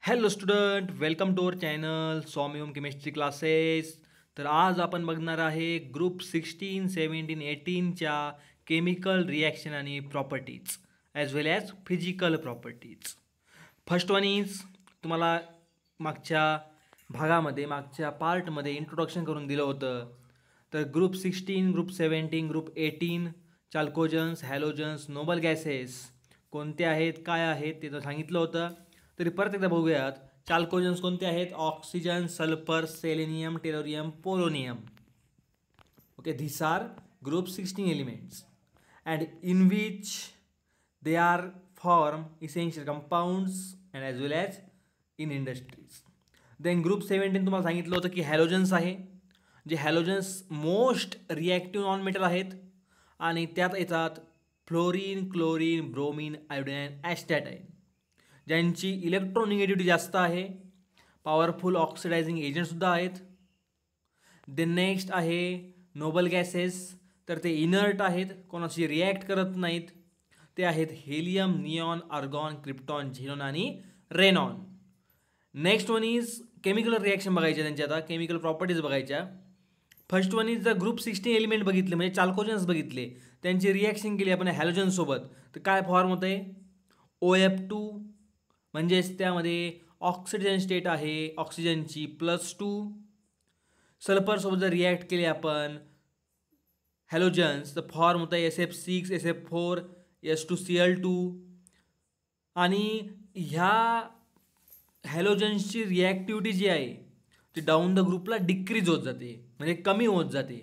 Hello student, welcome to our channel Saumyam chemistry classes. तर आज आपण बघणार आहे ग्रुप 16, 17, 18च्या केमिकल रिॲक्शन आणि properties as well as physical properties. First one is तुम्हाला मागच्या पार्टमध्ये इंट्रोडक्शन करून दिलं होतं. तर group 16, group 17, group 18 chalcogens, halogens, noble gases कोणते आहेत, काय आहेत ते तर सांगितलं होतं. तरी परत एकदा बघूयात. चाल्कोजन्स कोणते आहेत? Oxygen, sulphur, selenium, tellurium, polonium. Okay, these are group 16 elements and in which they are form essential compounds and as well as in industries. Then group 17 तुम्हाला सांगितलं होतं की हॅलोजन्स आहे, जे halogens most reactive non metal आहेत आणि त्यात येतात फ्लोरीन, क्लोरीन, ब्रोमीन, आयोडीन, ॲस्टॅटाईन, ज्यांची इलेक्ट्रोनिगेटिव्हिटी जास्त आहे, पॉवरफुल ऑक्सिडायझिंग एजंटसुद्धा आहेत. देन नेक्स्ट आहे नोबल गॅसेस. तर ते इनर्ट आहेत, कोणाशी रिॲक्ट करत नाहीत. ते आहेत helium, neon, argon, krypton, xenon आणि radon. Next one is chemical reaction बघायच्या, त्यांच्या आता केमिकल प्रॉपर्टीज बघायच्या. First one is the group 16 element बघितले, म्हणजे चाल्कोजन्स बघितले, त्यांची रिॲक्शन केली आपण हॅलोजनसोबत. तर काय फॉर्म होतं आहे? OF2, म्हणजेच त्यामध्ये ऑक्सिजन स्टेट आहे ऑक्सिजनची +2. सल्फरसोबत जर रिॲक्ट केले आपण हॅलोजन्स तर फॉर्म होतं आहे SF6, SF4, S2Cl2. आणि ह्या हॅलोजन्सची रिॲक्टिव्हिटी जी आहे ती डाऊन द ग्रुपला डिक्रीज होत जाते, म्हणजे कमी होत जाते.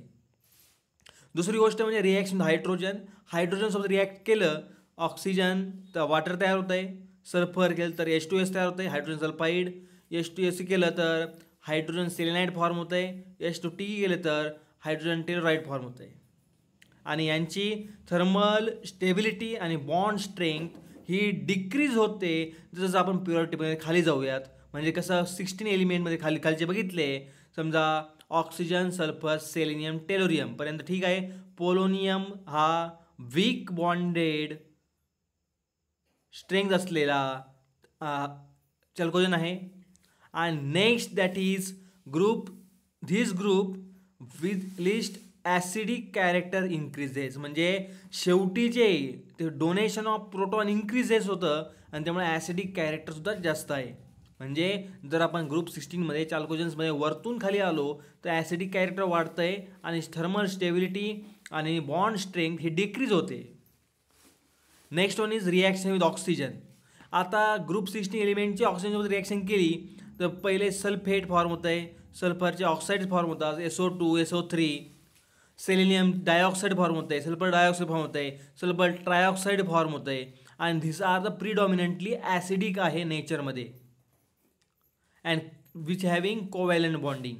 दुसरी गोष्ट म्हणजे रिॲक्शन हायड्रोजनसोबत रिॲक्ट केलं ऑक्सिजन तर वॉटर तयार होतं आहे, सल्फर केलं तर H2S तयार होतं आहे, हायड्रोजन सल्फाईड. H2S केलं तर हायड्रोजन सेलेनाईड फॉर्म होतं आहे, H2T केलं तर हायड्रोजन टेलोराईड फॉर्म होतं आहे. आणि यांची थर्मल स्टेबिलिटी आणि बॉन्ड स्ट्रेंथ ही डिक्रीज होते जसं आपण प्युरिटीमध्ये खाली जाऊयात. म्हणजे कसं 16 एलिमेंटमध्ये खालचे बघितले, समजा ऑक्सिजन, सल्फर, सेलेनियम, टेलोरियमपर्यंत ठीक आहे. पोलोनियम हा वीक बॉन्डेड स्ट्रेंथ असलेला चाल्कोजन आहे. आणि next that is this group with list acidic character increases, म्हणजे शेवटी जे ते डोनेशन ऑफ प्रोटॉन इन्क्रीजेस होतं आणि त्यामुळे ॲसिडिक कॅरेक्टरसुद्धा जास्त आहे. म्हणजे जर आपण ग्रुप 16मध्ये चाल्कोजन्समध्ये वरतून खाली आलो तर ॲसिडिक कॅरेक्टर वाढतं आहे आणि थर्मल स्टेबिलिटी आणि बॉन्ड स्ट्रेंथ ही डिक्रीज होते. Next one is reaction with oxygen. आता ग्रुप 16 एलिमेंटची ऑक्सिजनसोबत रिॲक्शन केली तर पहिले सल्फेट फॉर्म होतं आहे, सल्फरचे ऑक्साईड फॉर्म होतात SO2, SO3. Selenium dioxide form होतं आहे, सल्फर डायऑक्साईड फॉर्म होतं आहे, सल्फर ट्रायऑक्साईड फॉर्म होतं आहे. आणि this are the predominantly acidic आहे नेचरमध्ये and which having covalent bonding.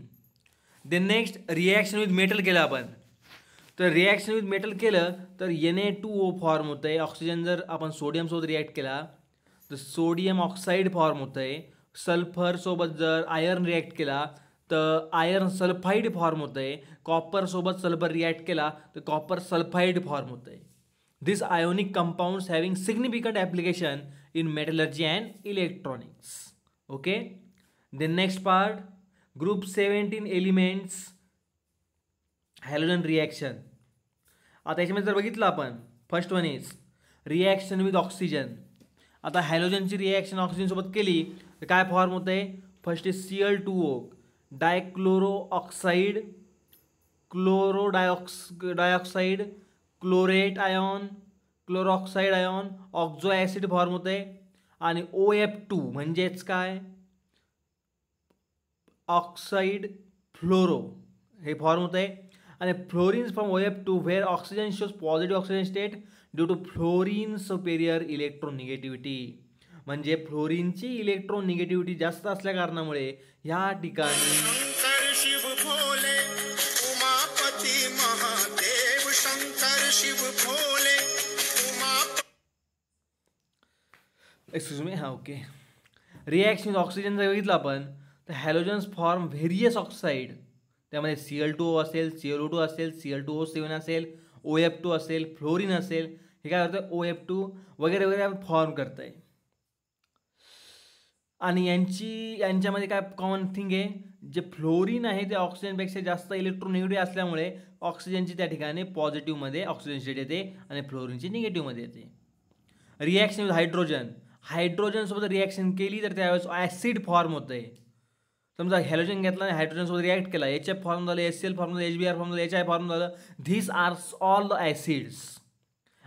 Then next reaction with metal केलं आपण. तर रिॲक्शन विथ मेटल केलं तर Na2O फॉर्म होतं आहे. ऑक्सिजन जर आपण सोडियमसोबत रिॲक्ट केला तर सोडियम ऑक्साईड फॉर्म होतं आहे. सल्फरसोबत जर आयर्न रिॲक्ट केला तर आयर्न सल्फाईड फॉर्म होतं आहे. कॉपरसोबत सल्फर रिॲक्ट केला तर कॉपर सल्फाईड फॉर्म होतं आहे. This ionic compounds having significant application in metallurgy and electronics. Okay, then next part group 17 elements halogen reaction. आता याच्यामध्ये जर बघितलं आपण first one is reaction with oxygen. आता हॅलोजनची रिॲक्शन ऑक्सिजनसोबत केली तर काय फॉर्म होतं आहे? First is Cl2O, dichloro oxide, dioxide, chlorate ion, chloroxide ion, oxo acid form होतं आहे. आणि OF2 म्हणजेच काय? ऑक्साईड फ्लोरो हे फॉर्म होतं आहे. आणि fluorines from OF2 where oxygen shows positive oxygen state due to fluorine superior electronegativity. म्हणजे फ्लोरीनची इलेक्ट्रोनिगेटिव्हिटी जास्त असल्या कारणामुळे ह्या ठिकाणी Shankar Shiv Bhole Umapati Mahadev, Shankar Shiv Bhole excuse me okay. Reaction oxygen जर बघितलं आपण तर हॅलोजन्स फॉर्म व्हेरियस ऑक्साईड. त्यामध्ये Cl2O असेल, Cl2 असेल, Cl2O7 असेल, OF2 असेल, फ्लोरीन असेल. हे काय करतं? OF2 वगैरे वगैरे फॉर्म करतं आहे. आणि यांच्यामध्ये काय कॉमन थिंग आहे, जे फ्लोरीन आहे ते ऑक्सिजनपेक्षा जास्त इलेक्ट्रोनिगेटिव्ह असल्यामुळे ऑक्सिजनची त्या ठिकाणी पॉझिटिव्हमध्ये ऑक्सिजन स्टेट येते आणि फ्लोरीनची निगेटिव्हमध्ये येते. रिॲक्शन विथ हायड्रोजन, हायड्रोजनसोबत रिॲक्शन केली तर त्यावेळेस ॲसिड फॉर्म होतं आहे. समजा हॅलोजन घेतला आणि हायड्रोजनसोबत रिॲक्ट केला, HF फॉर्म झालं, HCl फॉर्म झालं, HBr फॉर्म झालं, HI फॉर्म झालं. This are all the acids.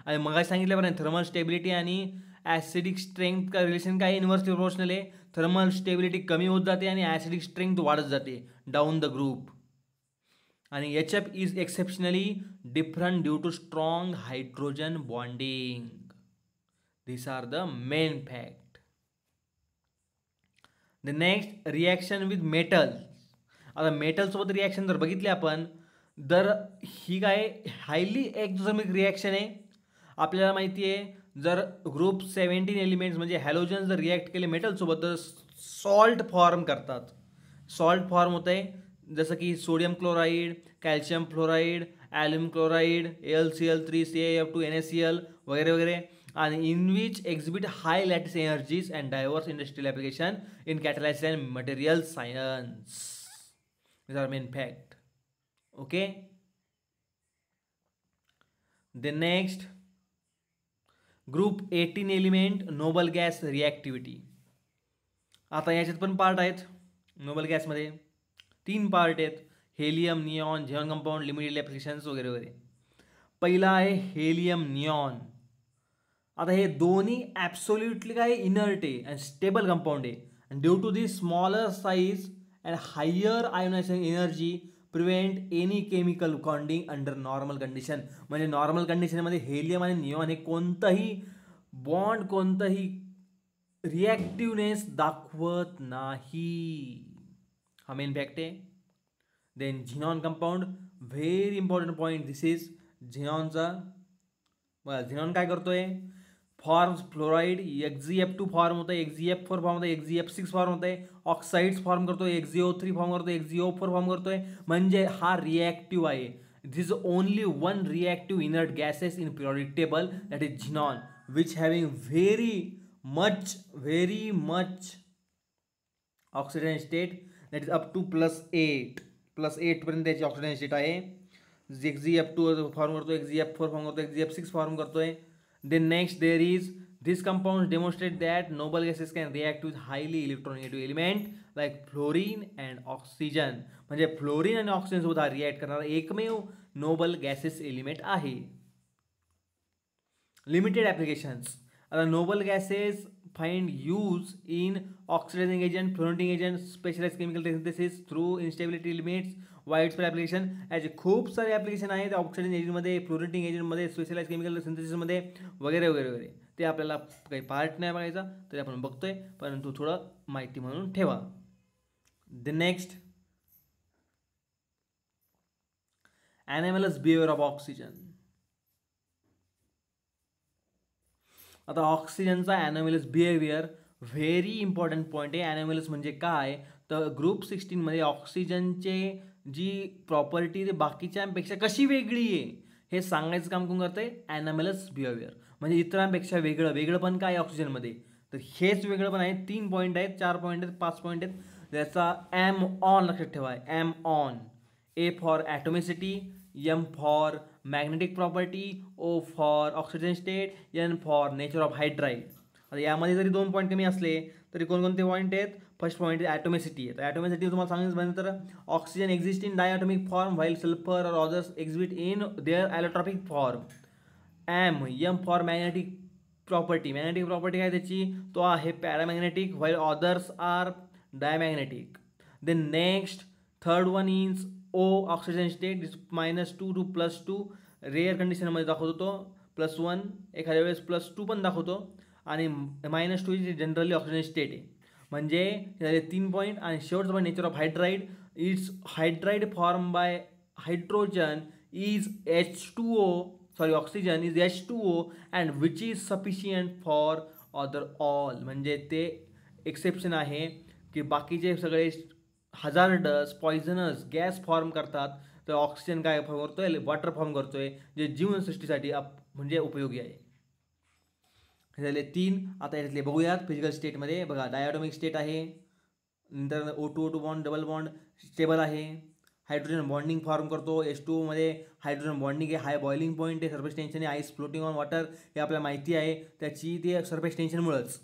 आणि मग सांगितल्यापर्यंत थर्मल स्टेबिलिटी आणि ॲसिडिक स्ट्रेंथ का रिलेशन काय इन्व्हर्सली प्रोपोर्शनल आहे. थर्मल स्टेबिलिटी कमी होत जाते आणि ॲसिडिक स्ट्रेंथ वाढत जाते डाऊन द ग्रुप. आणि HF is exceptionally different due to strong hydrogen bonding. These are the main fact. The next, reaction with metal. आता मेटलसोबत रिॲक्शन जर बघितली आपण तर ही काय हायली एक्झॉमिक रिॲक्शन आहे. आपल्याला माहिती आहे जर ग्रुप 17 एलिमेंट्स म्हणजे हॅलोजन जर रिॲक्ट केले मेटलसोबत तर सॉल्ट फॉर्म करतात. सॉल्ट फॉर्म होत आहे जसं की sodium chloride, calcium fluoride, aluminium chloride, AlCl3, CaF2, NaCl वगैरे वगैरे. and in which exhibit high lattice energies and diverse industrial application in catalysis and material science. These are main fact. Okay. The next, group 18 element noble gas reactivity. आता याच्यात पण part आहेत. Nobel गॅसमध्ये 3 part आहेत, helium, neon, Xeon compound, limited applications वगैरे वगैरे. पहिला आहे helium neon. आता हे दोन्ही ॲब्सोल्युटली काय इनर्ट आहे अँड स्टेबल कंपाऊंड आहे. And due to this smaller size and higher ionisation energy prevent any chemical bonding under normal condition. म्हणजे नॉर्मल कंडिशनमध्ये हेलियम आणि निऑन हे कोणताही बॉन्ड, कोणताही रिॲक्टिव्हनेस दाखवत नाही. हा मेन फॅक्ट आहे. Then xenon compound, very important point this is झिनॉनचा. बघा झिनॉन काय करतोय, फॉर्म्स फ्लोराईड, XgF2 फॉर्म होतं आहे, XgF4 फॉर्म होतं आहे, XgF6 फॉर्म होतं आहे, ऑक्साईड्स फॉर्म करतोय, XgO3 फॉर्म करतोय, XgO4 फॉर्म करतोय. म्हणजे हा रिॲक्टिव्ह आहे. This is only one reactive inert gases in periodic table, that is xenon, which having very much oxidation state, that is up to +8 पर्यंत त्याची ऑक्सिडेशन स्टेट आहे. XgF2 form करतोय, XgF4 form करतोय, XgF6 form करतोय. Then next there is these compounds demonstrate that noble gases can react with highly electronegative element like fluorine and oxygen. म्हणजे fluorine आणि oxygen सोबत हा रिॲक्ट करणारा एकमेव नोबल गॅसेस एलिमेंट आहे. Limited applications. आता noble gases find use in oxidising agent, fluorinating agent, specialise chemical synthesis through instability limits, widespread application. याचे खूप सारे ॲप्लिकेशन आहेत ऑक्सिडायझिंग एजंटमध्ये, फ्लोरेंटिंग एजंटमध्ये, स्पेशलाइज केमिकल सिंथेसिसमध्ये वगैरे वगैरे वगैरे. ते आपल्याला काही पार्ट नाही बघायचा तरी आपण बघतोय, परंतु थोडं माहिती म्हणून ठेवा. The next, anomalous behaviour of oxygen. आता ऑक्सिजनचा anomalous behaviour very important point आहे. ॲनॅमलस म्हणजे काय तर ग्रुप 16मध्ये ऑक्सिजनचे जी प्रॉपर्टी ते बाकीच्यांपेक्षा कशी वेगळी आहे हे सांगायचं काम कोण करतंय, ॲनॅमलस बिहेवियर. म्हणजे इतरांपेक्षा वेगळं पण काय ऑक्सिजनमध्ये, तर हेच वेगळं पण आहे. 3 पॉईंट आहेत, 4 पॉईंट आहेत, 5 पॉईंट आहेत. त्याचा एम ऑन लक्षात ठेवा, M on. A for atomicity, M for magnetic property, O for oxygen state, N for nature of hydride. आता यामध्ये जरी 2 पॉईंट कमी असले तरी कोणकोणते पॉईंट आहेत. फर्स्ट पॉईंट आहे ॲटोमिसिटी. तर ॲटोमिसिटी तुम्हाला सांगितलं तर oxygen exist in diatomic form while sulphur और others exist in their allotropic form. M for magnetic property. Magnetic property काय त्याची, तो आहे paramagnetic while others are diamagnetic. Then next third one is O oxygen state -2 to +2. Rare कंडिशनमध्ये दाखवतो तो +1, एखाद्या वेळेस +2 पण दाखवतो. आणि -2 ही जनरली ऑक्सिजन स्टेट आहे. म्हणजे झाले 3 पॉईंट. आणि शेवटचं पण nature of hydride. It's hydride form by hydrogen is oxygen is H2O and which is sufficient for other all. म्हणजे ते एक्सेप्शन आहे की बाकीचे सगळे हजार्डस पॉइझनस गॅस फॉर्म करतात, तर ऑक्सिजन काय फॉर्म करतोय, वॉटर फॉर्म करतोय, जे जीवनसृष्टीसाठी म्हणजे उपयोगी आहे. हे झाले 3. आता याच्यातले बघूयात फिजिकल स्टेटमध्ये. बघा डायॲटॉमिक स्टेट आहे, नंतर O2O2 bond double bond stable आहे, हायड्रोजन बॉन्डिंग फॉर्म करतो, H2O मध्ये हायड्रोजन बॉन्डिंग आहे, हाय बॉइलिंग पॉईंट आहे, सरफेस टेन्शन आहे, आईस फ्लोटिंग ऑन वॉटर हे आपल्याला माहिती आहे, त्याची ते सरफेस टेन्शनमुळंच.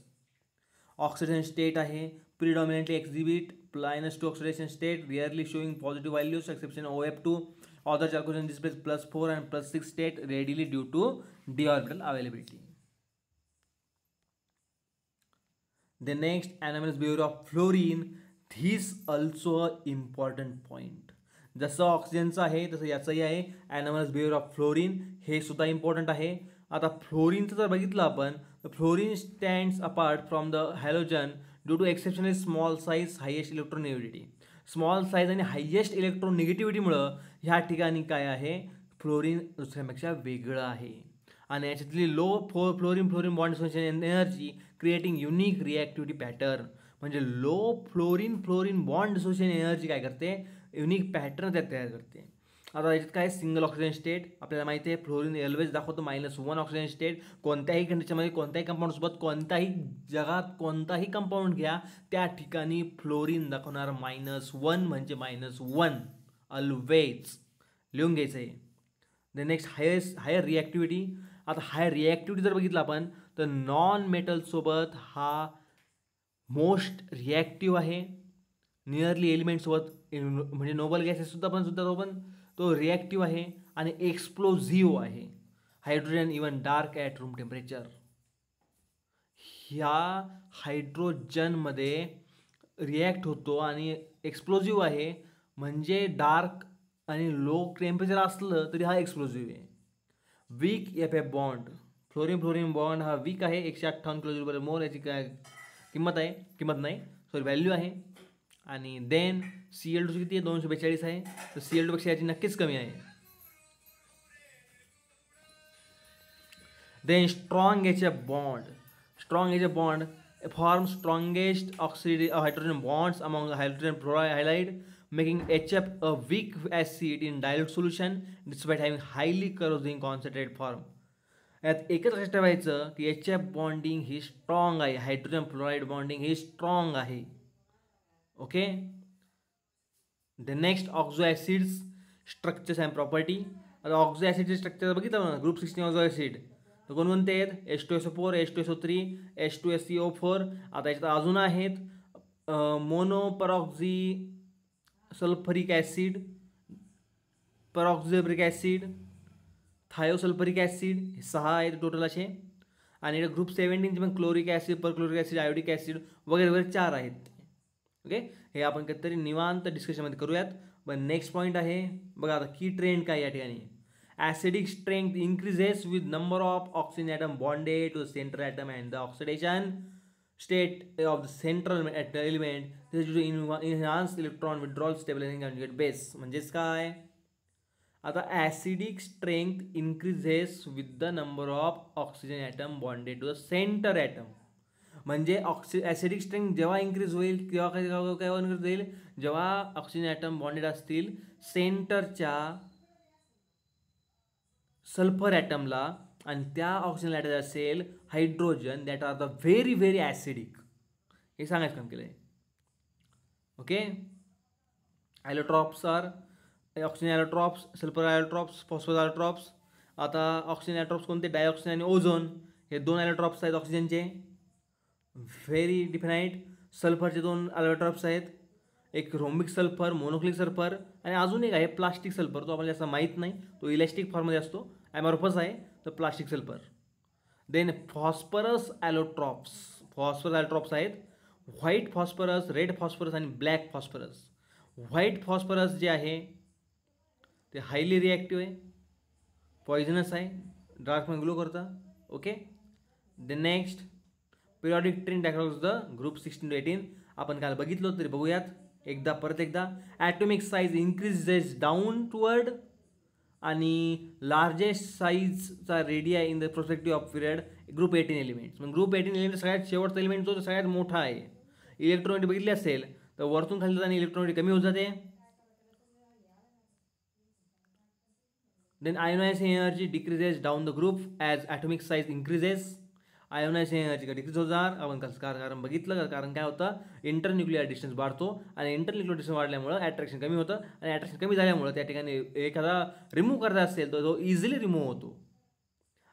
ऑक्सिडेशन स्टेट आहे, प्रिडॉमिनेंटली एक्झिबिट प्लायनस two oxidation state, rarely showing positive values exception OF2. Other chalcogen displays +4 and +6 state readily due to d orbital availability. The next, anomalous behavior of fluorine. This also a important point. जसं ऑक्सिजनचं आहे तसं याचंही आहे. anomalous behavior of fluorine हे सुद्धा important आहे. आता फ्लोरीनचं जर बघितलं आपण तर fluorine stands apart from the halogen due to exceptionally small size, highest electronegativity. Small size आणि हायेस्ट इलेक्ट्रोनिगेटिव्हिटीमुळं ह्या ठिकाणी काय आहे, फ्लोरीन दुसऱ्यापेक्षा वेगळं आहे. आणि याच्यातली low fluorine bond dissociation energy creating unique reactivity pattern. म्हणजे low fluorine bond dissociation energy काय करते, युनिक पॅटर्न त्यात तयार करते. आता याच्यात काय, सिंगल ऑक्सिजन स्टेट आपल्याला माहिती आहे, फ्लोरीन ऑलवेज दाखवतो -1 ऑक्सिजन स्टेट. कोणत्याही कंडिशनमध्ये कोणत्याही कंपाऊंडसोबत कोणत्याही जगात कोणताही कंपाऊंड घ्या त्या ठिकाणी फ्लोरीन दाखवणार -1 म्हणजे -1 ऑलवेज. लिहून घ्यायचं आहे. The next higher reactivity. आता हायर रिॲक्टिव्हिटी जर बघितलं आपण तर नॉन मेटलसोबत हा मोस्ट रिॲक्टिव्ह आहे. नियरली एलिमेंटसोबत म्हणजे नोबल गॅसेससुद्धा पण तो रिॲक्टिव्ह आहे आणि एक्सप्लोझिव्ह आहे. Hydrogen even dark at room temperature. ह्या हायड्रोजनमध्ये रिॲक्ट होतो आणि एक्सप्लोझिव्ह आहे. म्हणजे डार्क आणि लो टेम्परेचर असलं तरी हा एक्सप्लोझिव्ह आहे. Weak FF bond, fluorine bond हा वीक आहे. 158 kJ मोल याची काय किंमत नाही व्हॅल्यू आहे. आणि देन Cl2 किती आहे, 242 आहे. तर Cl2पेक्षा याची नक्कीच कमी आहे. Then strong HF bond form strongest hydrogen bonds among the hydrogen fluoride halide, making HF a weak acid in dilute solution despite having highly corrosive concentrated form. यात एकच लक्षात ठेवायचं की HF बॉन्डिंग ही स्ट्रॉंग आहे, हायड्रोजन फ्लोराईड बॉन्डिंग ही strong आहे. Okay. The next ऑक्झो acids structures and property. आता ऑक्झो ॲसिडचे structure बघितलं ना, ग्रुप 16 ऑक्झो ॲसिड तर कोणते आहेत, H2SO4, H2SO3, H2SCO4. आता याच्यात अजून आहेत मोनोपरॉक्झी सल्फरिक ॲसिड, परॉक्झिब्रिक ॲसिड, थायोसल्फरिक ॲसिड, हे 6 आहेत टोटल असे. आणि ग्रुप 17चे पण chloric acid, perchloric acid, iodic acid वगैरे 4 आहेत. ओके. हे आपण कधीतरी निवांत डिस्कशनमध्ये करूयात. पण नेक्स्ट पॉईंट आहे बघा, आता की ट्रेंड काय या ठिकाणी. Acidic strength increases with number of oxygen atom bonded to the center atom and the oxidation state of the central element. This is due to enhanced electron withdrawal stabilizing conjugate base. म्हणजेच काय, आता acidic strength increases with the number of oxygen atom bonded to the center atom. म्हणजे acidic strength जेव्हा increase होईल तेव्हा काय increase होईल, जेव्हा ऑक्सिजन ॲटम बॉन्डेड असतील सेंटरच्या सल्फर ॲटमला आणि त्या ऑक्सिजन ॲटम असेल hydrogen that are the very very acidic. हे सांगायचं काम केलं आहे. Okay. Allotropes are oxygen allotropes, sulphur allotropes, phosphorus allotropes. आता ऑक्सिजन ॲलोट्रॉप्स कोणते, डायऑक्सिजन आणि ओझोन हे 2 ॲलोट्रॉप्स आहेत ऑक्सिजनचे. व्हेरी डिफिनाईट. सल्फरचे 2 ॲलोट्रॉप्स आहेत, एक रोम्बिक सल्फर, मोनोक्लिक सल्फर आणि अजून एक आहे प्लास्टिक सल्फर. तो आपल्याला असं माहीत नाही, तो इलॅस्टिक फॉर्ममध्ये असतो, ॲमॉर्फस आहे तर प्लास्टिक सल्फर. देन फॉस्फरस ॲलोट्रॉप्स आहेत, व्हाईट फॉस्फरस, रेड फॉस्फरस आणि ब्लॅक फॉस्फरस. व्हाईट फॉस्फरस जे आहे ते हायली रिॲक्टिव्ह आहे, पॉयझनस आहे, डार्कमध्ये ग्लो करता. Okay. The next periodic trend across the group 16 to 18 आपण काल बघितलं तरी बघूयात परत एकदा. ॲटॉमिक साईज इन्क्रीजेस डाऊनवर्ड आणि लार्जेस्ट साईजचा radii in the prospective of period group 18 elements. मग ग्रुप 18 एलिमेंट सगळ्यात शेवटचा एलिमेंट जो सगळ्यात मोठा आहे. इलेक्ट्रॉनिटी बघितली असेल तर वरतून खाली जाताना इलेक्ट्रॉनिटी कमी होत जाते. Then ionisation energy decreases down the group as atomic size increases. Ionisation energy decrease होणार. आपण कारण बघितलं, कारण काय होतं, इंटरन्यूक्लिअर डिस्टन्स वाढतो आणि इंटरन्यूक्लिअर डिस्टन्स वाढल्यामुळं अट्रॅक्शन कमी होतं आणि अट्रॅक्शन कमी झाल्यामुळं त्या ठिकाणी एखादा रिमूव्ह करायचा असेल तर तो इझिली रिमूव्ह होतो.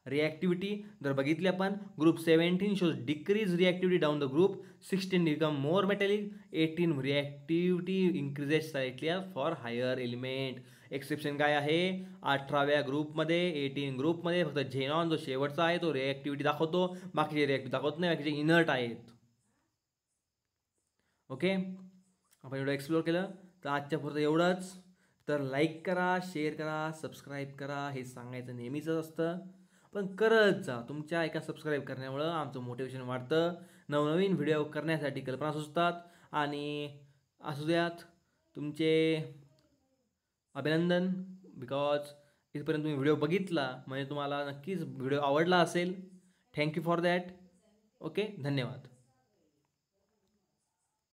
रिॲक्टिव्हिटी जर बघितली आपण, group 17 shows decrease reactivity down the group, 16 become more metallic, 18 reactivity increases slightly for higher element. Exception काय आहे, 18व्या ग्रुपमध्ये 18 ग्रुपमध्ये फक्त झेनॉन जो शेवटचा आहे तो रिॲक्टिव्हिटी दाखवतो, बाकीचे रिॲक्टिव्हिटी दाखवत नाही, बाकीचे इनर्ट आहेत. ओके, आपण एवढं एक्सप्लोर केलं. तर आजच्या पुरतं एवढंच. तर लाईक करा, शेअर करा, सबस्क्राईब करा, हे सांगायचं नेहमीच असतं, पण करत जा. तुमच्या एका सबस्क्राईब करण्यामुळं आमचं मोटिवेशन वाढतं, नवनवीन व्हिडिओ करण्यासाठी कल्पना सुचतात. आणि असू द्यात तुमचे अभिनंदन, बिकॉज इथपर्यंत तुम्ही व्हिडिओ बघितला म्हणजे तुम्हाला नक्कीच व्हिडिओ आवडला असेल. Thank you for that. ओके, धन्यवाद.